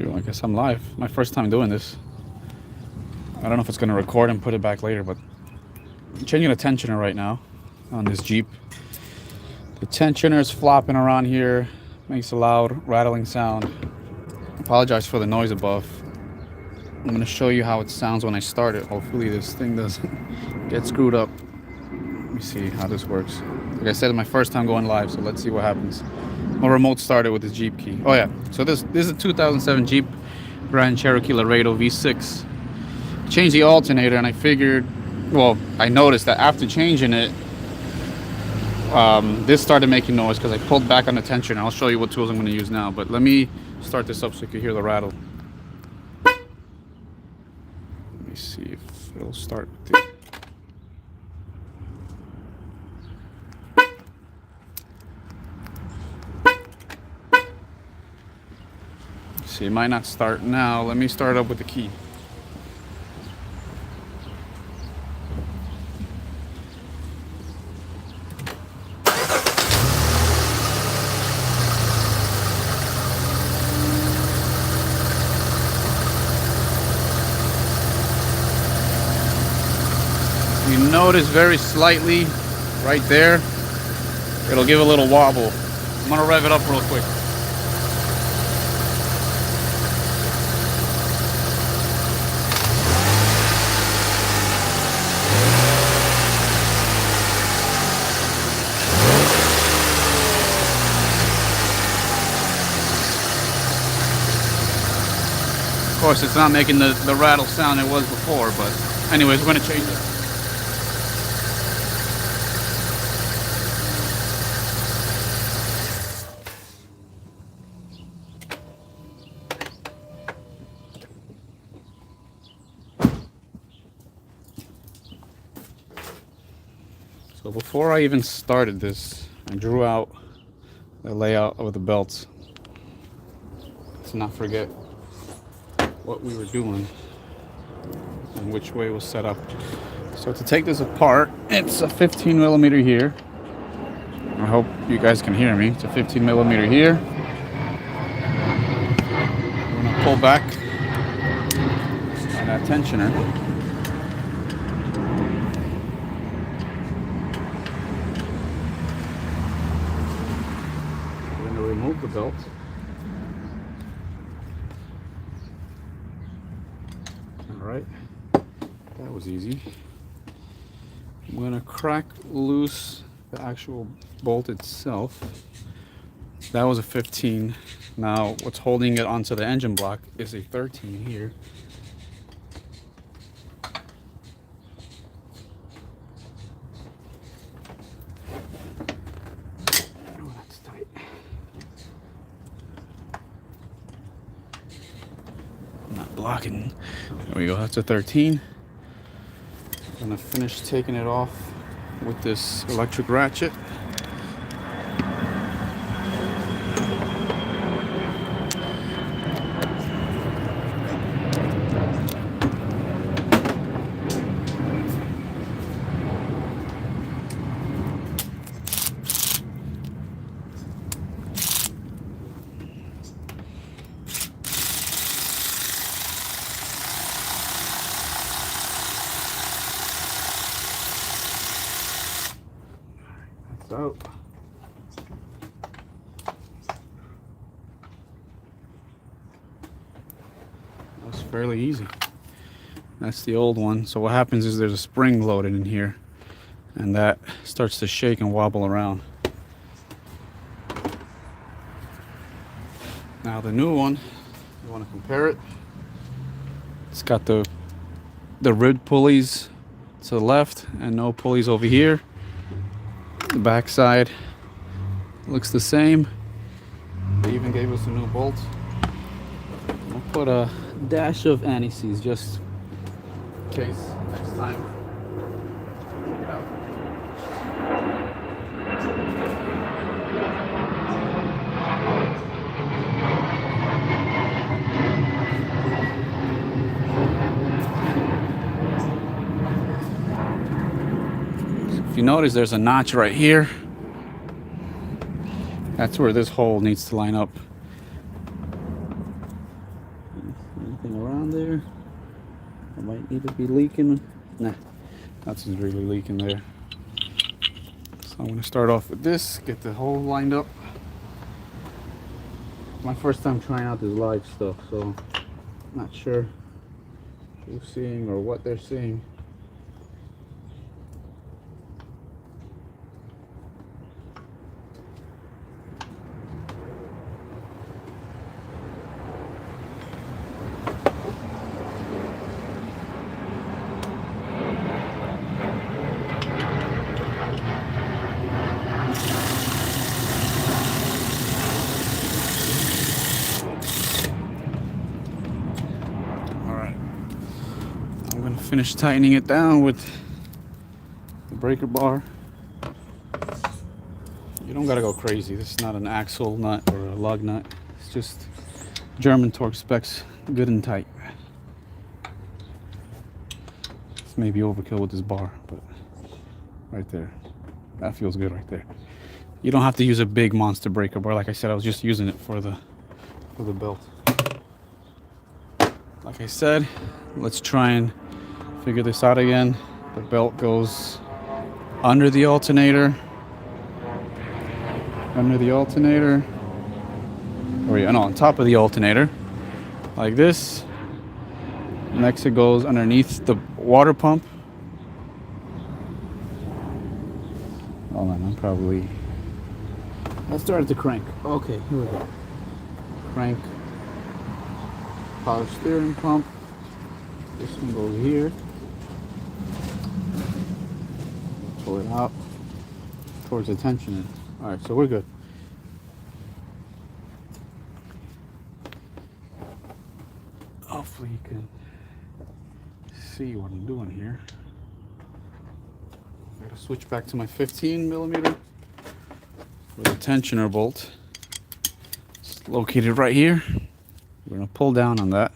Shoot, I guess I'm live. My first time doing this. I don't know if it's going to record and put it back later, but I'm changing the tensioner right now on this Jeep. The tensioner is flopping around here, makes a loud rattling sound. Apologize for the noise above. I'm going to show you how it sounds when I start it. Hopefully this thing doesn't get screwed up. Let me see how this works. Like I said, it's my first time going live, so let's see what happens. I'll remote start it with this Jeep key. Oh yeah, so this is a 2007 Jeep Grand Cherokee Laredo V6. Changed the alternator and I figured, well, I noticed that after changing it, this started making noise because I pulled back on the tensioner. I'll show you what tools I'm going to use now, but let me start this up so you can hear the rattle. Let me see if it'll start with the... See, it might not start now. Let me start up with the key. You notice very slightly right there, it'll give a little wobble. I'm gonna rev it up real quick. Of course, it's not making the rattle sound it was before, but anyways, we're gonna change it. So before I even started this, I drew out the layout of the belts. Let's not forget what we were doing and which way it was set up. So to take this apart, it's a 15 millimeter here. I hope you guys can hear me. It's a 15 millimeter here. We're gonna pull back on that tensioner. We're gonna remove the belt. Alright, that was easy. I'm gonna crack loose the actual bolt itself. That was a 15. Now what's holding it onto the engine block is a 13 here. Oh, that's tight. I'm not blocking. There we go, that's a 13. I'm gonna finish taking it off with this electric ratchet. Out. That's fairly easy. That's the old one. So what happens is there's a spring loaded in here and that starts to shake and wobble around. Now the new one, you want to compare it. It's got the rib pulleys to the left and no pulleys over here. The back side looks the same. They even gave us a new bolt. I'll put a dash of anti-seize just in case next time. Check it out. If you notice, there's a notch right here. That's where this hole needs to line up. Need to be leaking. Nah, nothing's really leaking there. So I'm gonna start off with this, get the hole lined up. My first time trying out this live stuff, so not sure who's seeing or what they're seeing. Finish tightening it down with the breaker bar. You don't gotta go crazy. This is not an axle nut or a lug nut. It's just German torque specs, good and tight. It's maybe overkill with this bar, but right there, that feels good right there. You don't have to use a big monster breaker bar. Like I said, I was just using it for the belt. Like I said, let's try and figure this out again. The belt goes under the alternator. Or yeah, no, on top of the alternator. Like this. Next it goes underneath the water pump. Hold on, Let's start at the crank. Okay, here we go. Crank. Power steering pump. This one goes here. Pull it out towards the tensioner. Alright, so we're good. Hopefully you can see what I'm doing here. I gotta switch back to my 15mm for the tensioner bolt. It's located right here. We're gonna pull down on that.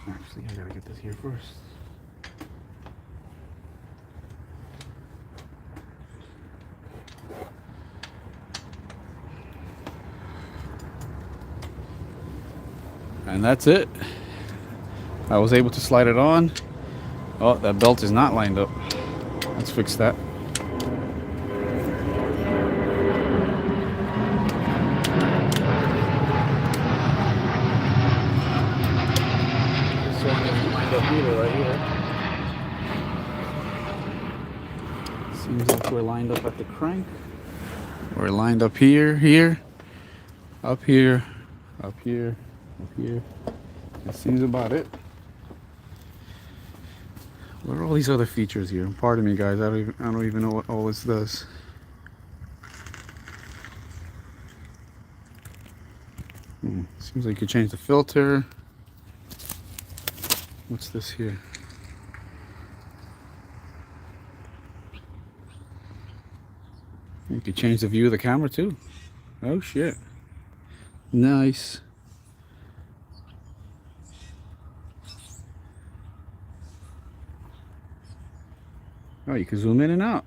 Actually, I gotta get this here first. And that's it. I was able to slide it on. Oh, that belt is not lined up. Let's fix that. This one isn't lined up either, right here. Seems like we're lined up at the crank. We're lined up here, up here, up here. Up here. That seems about it. What are all these other features here? Pardon me, guys. I don't even know what all this does. Seems like you change the filter. What's this here? You can change the view of the camera too. Oh shit. Nice. Oh, you can zoom in and out.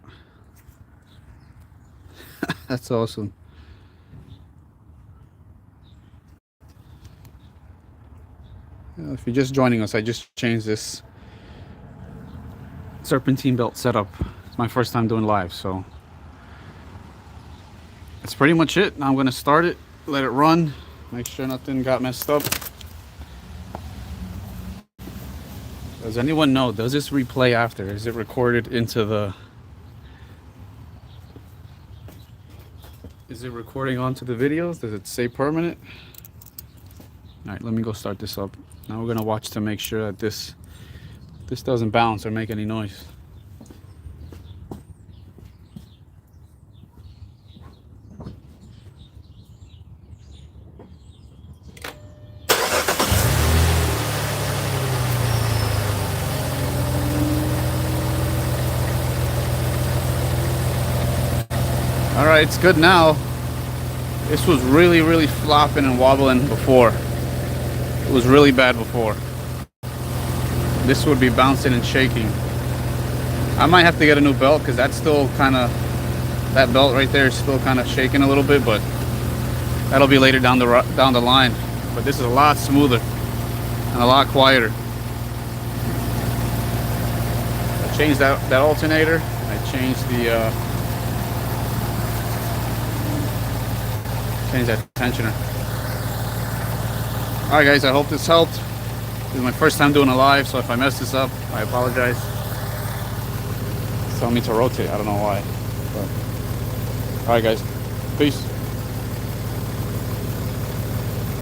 That's awesome. If you're just joining us, I just changed this serpentine belt setup. It's my first time doing live, so that's pretty much it. Now I'm going to start it, let it run, make sure nothing got messed up. Does anyone know, does this replay after? Is it recorded into the... Is it recording onto the videos? Does it say permanent? Alright, let me go start this up. Now we're gonna watch to make sure that this doesn't bounce or make any noise. Alright, it's good now. This was really flopping and wobbling before. It was really bad before. This would be bouncing and shaking. I might have to get a new belt because that's still kind of, that belt right there is still kind of shaking a little bit, but that'll be later down the line. but this is a lot smoother and a lot quieter. I changed that alternator. I changed that tensioner. Alright guys, I hope this helped. This is my first time doing a live, so if I mess this up, I apologize. It's telling me to rotate, I don't know why. Alright guys, peace.